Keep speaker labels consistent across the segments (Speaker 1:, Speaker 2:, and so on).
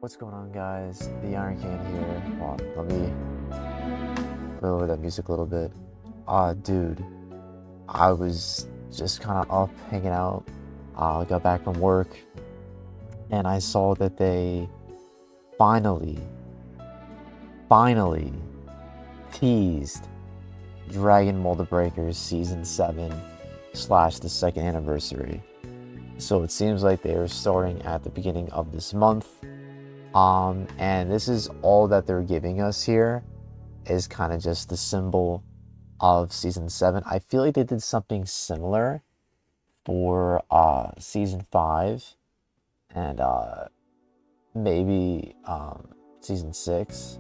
Speaker 1: What's going on, guys? The Ironcane here. Well, let me lower that music a little bit. Dude, I was just kind of up hanging out. Got back from work, and I saw that they finally teased Dragon Ball The Breakers Season 7 / the second anniversary. So it seems like they are starting at the beginning of this month. And this is all that they're giving us here is kind of just the symbol of season 7. I feel like they did something similar for season 5 and maybe season 6.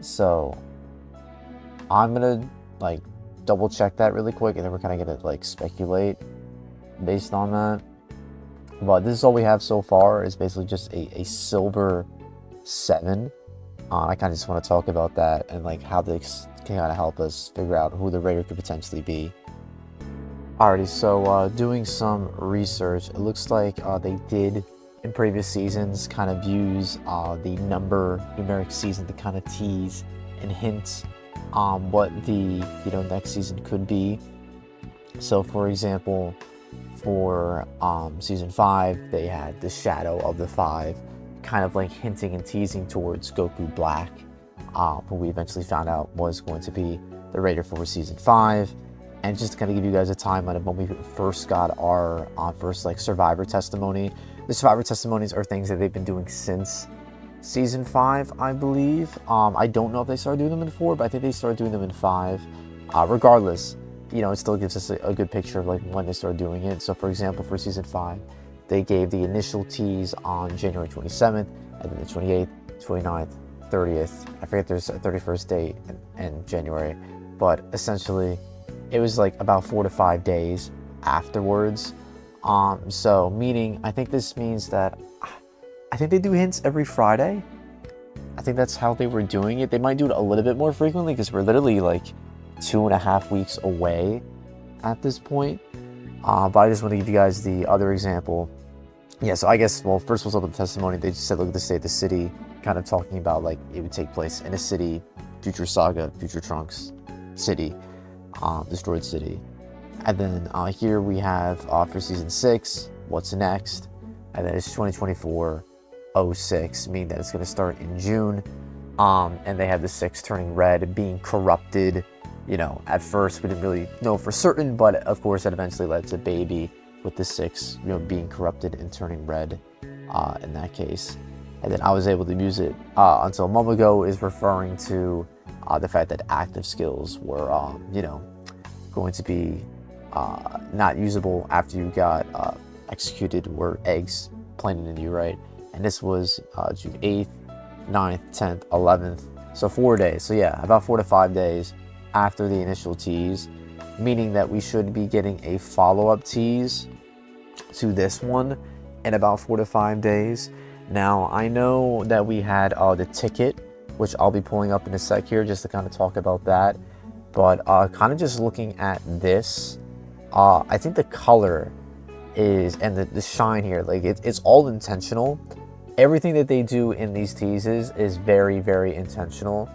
Speaker 1: So I'm gonna like double check that really quick, and then we're kind of gonna like speculate based on that. But this is all we have so far, is basically just a silver 7. I kind of just want to talk about that and like how this can kind of help us figure out who the raider could potentially be. Alrighty, so doing some research, it looks like they did in previous seasons kind of use the numeric season to kind of tease and hint what the next season could be. So for example, for season 5, they had the shadow of the 5, kind of like hinting and teasing towards Goku Black, who we eventually found out was going to be the raider for season 5. And just to kind of give you guys a timeline of when we first got our first like survivor testimony. The survivor testimonies are things that they've been doing since season 5, I believe. I don't know if they started doing them in 4, but I think they started doing them in 5. Regardless, it still gives us a good picture of like when they started doing it. So for example, for season 5, they gave the initial tease on January 27th, and then the 28th, 29th, 30th. I forget there's a 31st date in January, but essentially it was like about 4 to 5 days afterwards. So meaning, I think this means that I think they do hints every Friday. I think that's how they were doing it. They might do it a little bit more frequently because we're literally like 2.5 weeks away at this point. But I just want to give you guys the other example. Yeah, so I guess, well, first we'll talk about the testimony. They just said, look at the state of the city, kind of talking about like it would take place in a city, future Saga, future Trunks city, destroyed city. And then here we have for season 6, what's next? And then it's 2024-06, meaning that it's going to start in June. And they have the 6 turning red, being corrupted. At first we didn't really know for certain, but of course that eventually led to Baby with the 6, being corrupted and turning red in that case. And then I was able to use it until a moment ago, is referring to the fact that active skills were, going to be not usable after you got executed, or eggs planted in you, right? And this was June 8th, 9th, 10th, 11th, so 4 days. So yeah, about 4 to 5 days after the initial tease, meaning that we should be getting a follow-up tease to this one in about 4 to 5 days. Now, I know that we had the ticket, which I'll be pulling up in a sec here just to kind of talk about that. But kind of just looking at this, I think the color is, and the shine here, like it's all intentional. Everything that they do in these teases is very, very intentional.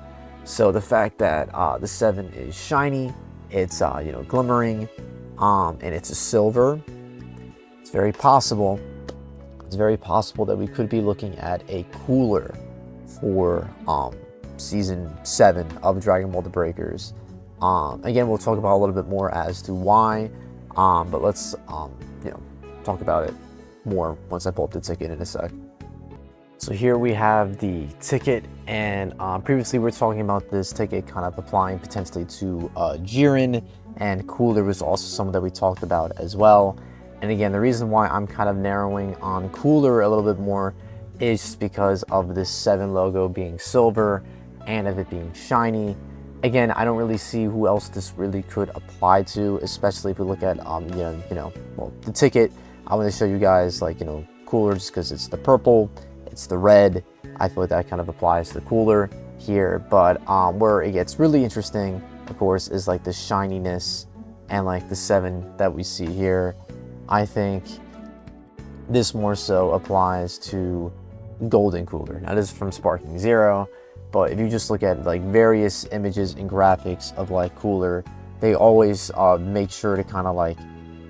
Speaker 1: So the fact that the 7 is shiny, it's glimmering, and it's a silver, it's very possible that we could be looking at a cooler for season 7 of Dragon Ball The Breakers. Again, we'll talk about a little bit more as to why, but let's talk about it more once I pull up the ticket in a sec. So here we have the ticket, and previously we were talking about this ticket kind of applying potentially to Jiren, and Cooler was also someone that we talked about as well. And again, the reason why I'm kind of narrowing on Cooler a little bit more is just because of this 7 logo being silver and of it being shiny. Again, I don't really see who else this really could apply to, especially if we look at the ticket. I want to show you guys like Cooler just because it's the purple. It's the red. I feel like that kind of applies to Cooler here, but where it gets really interesting, of course, is like the shininess and like the 7 that we see here. I think this more so applies to golden cooler. Now this is from Sparking Zero, but if you just look at like various images and graphics of like cooler, they always make sure to kind of like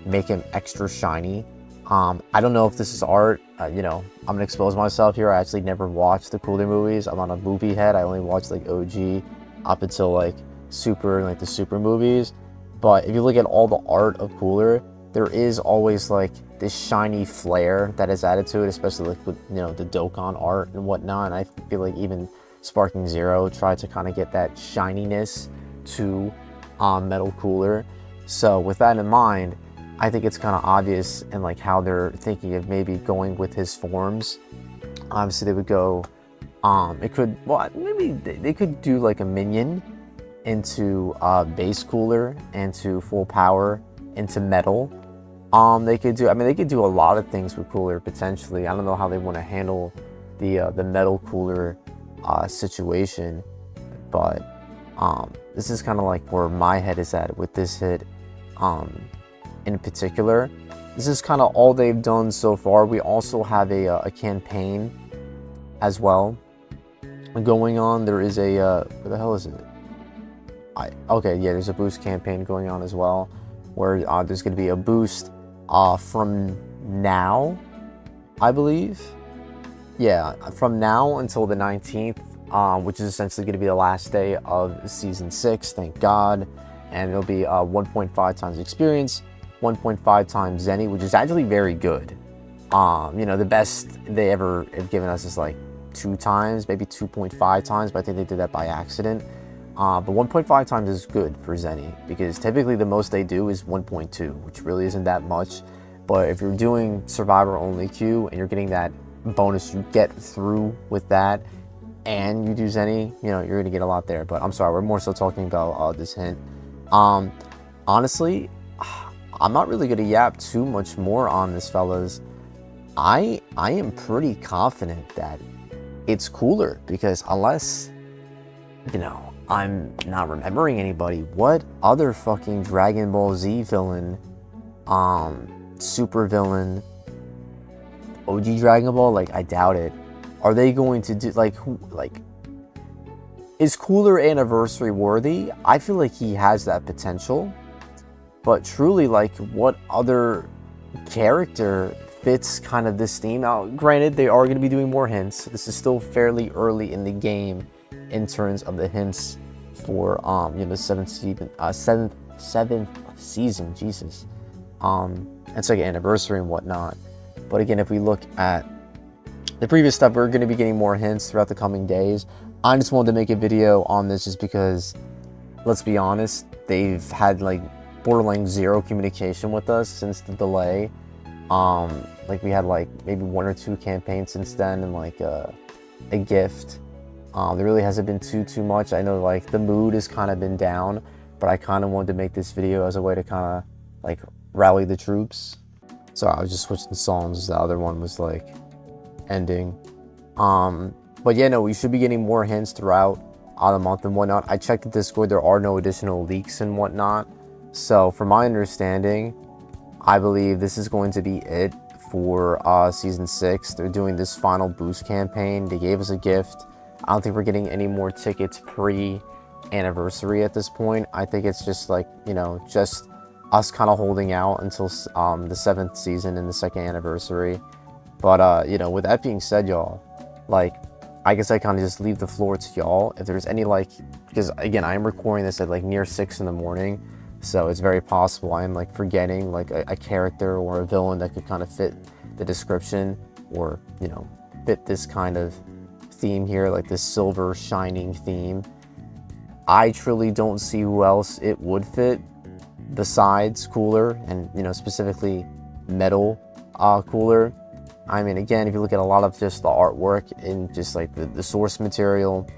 Speaker 1: make him extra shiny. I don't know if this is art. You know, I'm gonna expose myself here. I actually never watched the Cooler movies. I'm not a movie head. I only watched like OG up until like Super, like the Super movies. But if you look at all the art of Cooler, there is always like this shiny flair that is added to it, especially like with, you know, the Dokkan art and whatnot. And I feel like even Sparking Zero tried to kind of get that shininess to Metal Cooler. So with that in mind, I think it's kind of obvious in like how they're thinking of maybe going with his forms. Obviously they would go, it could, well, maybe they could do like a minion into base Cooler, into full power, into metal. They could do, I mean, they could do a lot of things with Cooler potentially. I don't know how they want to handle the Metal Cooler situation, but this is kind of like where my head is at with this hit. In particular, this is kind of all they've done so far. We also have a campaign as well going on. There is a where the hell is it? Okay, yeah, there's a boost campaign going on as well, where there's going to be a boost from now, I believe. Yeah, from now until the 19th, which is essentially going to be the last day of season 6. Thank God. And it'll be 1.5 times experience, 1.5 times Zenny, which is actually very good. You know, the best they ever have given us is like 2 times, maybe 2.5 times, but I think they did that by accident. But 1.5 times is good for Zenny, because typically the most they do is 1.2, which really isn't that much. But if you're doing Survivor only queue and you're getting that bonus you get through with that, and you do Zenny, you know, you're gonna get a lot there. But I'm sorry, we're more so talking about this hint. Honestly, I'm not really gonna yap too much more on this, fellas. I am pretty confident that it's Cooler, because unless, you know, I'm not remembering anybody, what other fucking Dragon Ball Z villain, super villain, OG Dragon Ball, like, I doubt it. Are they going to do, like, who, like, is Cooler Anniversary worthy? I feel like he has that potential. But truly, like, what other character fits kind of this theme? Now, granted, they are going to be doing more hints. This is still fairly early in the game in terms of the hints for, you know, the seventh season, Jesus. It's like an anniversary and whatnot. But again, if we look at the previous stuff, we're going to be getting more hints throughout the coming days. I just wanted to make a video on this just because, let's be honest, they've had like borderline zero communication with us since the delay. Like we had like maybe 1 or 2 campaigns since then, and like a gift. There really hasn't been too much. I know like the mood has kind of been down, but I kind of wanted to make this video as a way to kind of like rally the troops. So I was just switching songs. The other one was like ending. But yeah, no, we should be getting more hints throughout the month and whatnot. I checked the Discord, there are no additional leaks and whatnot. So from my understanding, I believe this is going to be it for season 6. They're doing this final boost campaign. They gave us a gift. I don't think we're getting any more tickets pre-anniversary at this point. I think it's just like, you know, just us kind of holding out until the 7th season and the 2nd anniversary. But you know, with that being said, y'all, like, I guess I kind of just leave the floor to y'all. If there's any, like, because again, I am recording this at like near 6 in the morning, so it's very possible I am like forgetting like a character or a villain that could kind of fit the description, or, you know, fit this kind of theme here, like this silver shining theme. I truly don't see who else it would fit besides Cooler, and, you know, specifically Metal Cooler. I mean, again, if you look at a lot of just the artwork and just like the source material,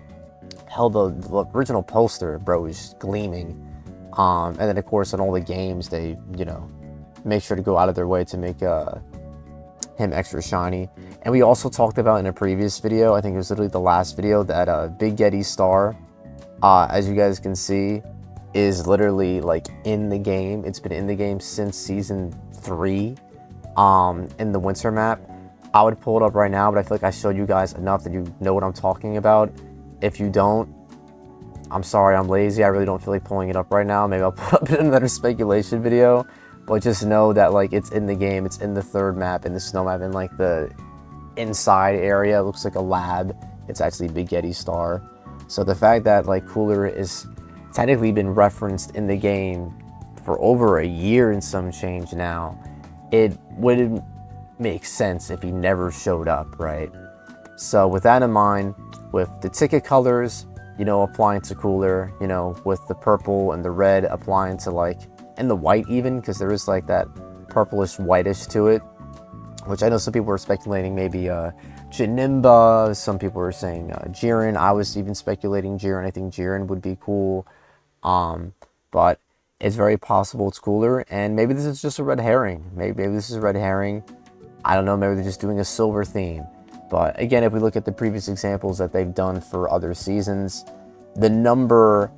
Speaker 1: hell, the original poster, bro, is gleaming. And then of course in all the games, they, you know, make sure to go out of their way to make him extra shiny. And we also talked about in a previous video, I think it was literally the last video, that Big Yeti Star, as you guys can see, is literally like in the game. It's been in the game since season 3, in the winter map. I would pull it up right now, but I feel like I showed you guys enough that you know what I'm talking about. If you don't, I'm sorry, I'm lazy. I really don't feel like pulling it up right now. Maybe I'll put up in another speculation video. But just know that like it's in the game. It's in the third map, in the snow map, in like the inside area. It looks like a lab. It's actually Big Yeti Star. So the fact that like Cooler is technically been referenced in the game for over a year and some change now, it wouldn't make sense if he never showed up, right? So with that in mind, with the ticket colors, you know, applying to Cooler, you know, with the purple and the red applying to like, and the white even, because there is like that purplish whitish to it, which I know some people were speculating maybe Janemba, some people were saying Jiren. I was even speculating Jiren. I think Jiren would be cool, but it's very possible it's Cooler, and maybe this is just a red herring. Maybe this is a red herring. I don't know, maybe they're just doing a silver theme. But again, if we look at the previous examples that they've done for other seasons, the number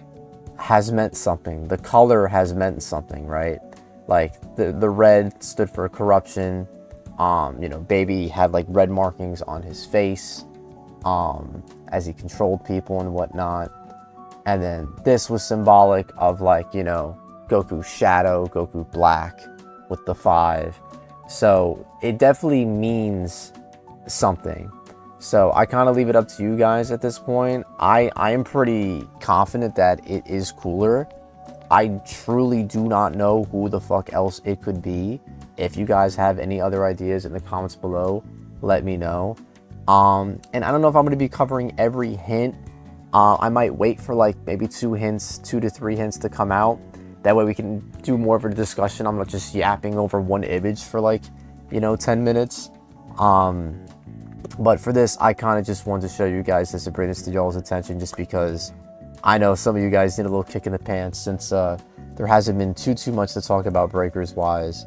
Speaker 1: has meant something. The color has meant something, right? Like the red stood for corruption. You know, Baby had like red markings on his face as he controlled people and whatnot. And then this was symbolic of like, you know, Goku Shadow, Goku Black with the 5. So it definitely means something. So I kind of leave it up to you guys at this point. I am pretty confident that it is Cooler. I truly do not know who the fuck else it could be. If you guys have any other ideas in the comments below, let me know. And I don't know if I'm going to be covering every hint. I might wait for like maybe 2 to 3 hints to come out. That way we can do more of a discussion. I'm not just yapping over one image for like, you know, 10 minutes. But for this, I kind of just wanted to show you guys this and bring this to y'all's attention, just because I know some of you guys need a little kick in the pants since there hasn't been too much to talk about breakers wise.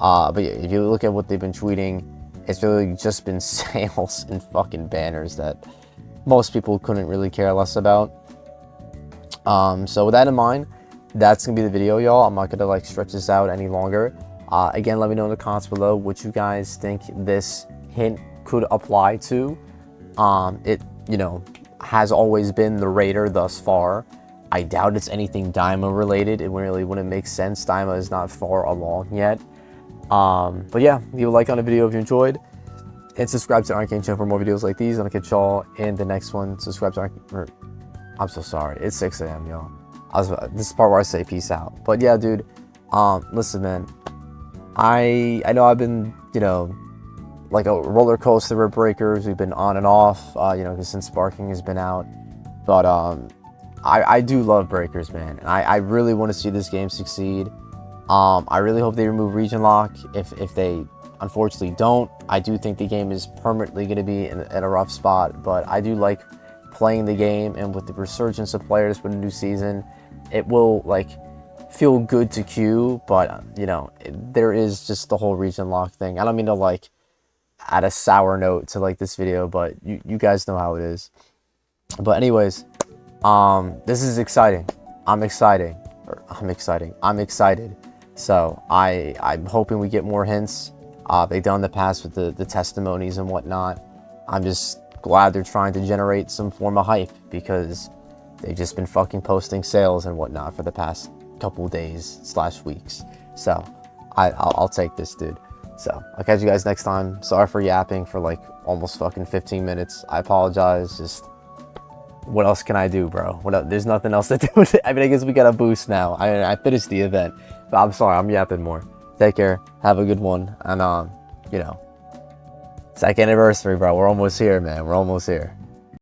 Speaker 1: But yeah, if you look at what they've been tweeting, it's really just been sales and fucking banners that most people couldn't really care less about. So with that in mind, that's gonna be the video, y'all. I'm not gonna like stretch this out any longer. Again, let me know in the comments below what you guys think this hint could apply to. It, you know, has always been the Raider thus far. I doubt it's anything Daima related. It really wouldn't make sense. Daima is not far along yet. But yeah, leave a like on the video if you enjoyed, and subscribe to Ironcane channel for more videos like these. And I'll catch y'all in the next one. Subscribe to I'm so sorry, it's 6 a.m. y'all. This is the part where I say peace out. But yeah, dude, listen, man, I know I've been, you know, like a roller coaster with breakers. We've been on and off, you know, because since Sparking has been out. But I do love breakers, man, and I really want to see this game succeed. I really hope they remove region lock. If they unfortunately don't, I do think the game is permanently going to be in a rough spot. But I do like playing the game, and with the resurgence of players with a new season, it will like feel good to queue. But you know, there is just the whole region lock thing. I don't mean to like add a sour note to like this video, but you guys know how it is. But anyways, this is exciting. I'm excited. So I'm hoping we get more hints. They've done in the past with the testimonies and whatnot. I'm just glad they're trying to generate some form of hype, because they've just been fucking posting sales and whatnot for the past couple days / weeks. So I'll take this, dude. So I'll catch you guys next time. Sorry for yapping for like almost fucking 15 minutes. I apologize. Just what else can I do, bro? There's nothing else to do with it. I mean, I guess we got a boost now. I finished the event, but I'm sorry, I'm yapping more. Take care. Have a good one. And you know, 2nd anniversary, bro. We're almost here, man. We're almost here.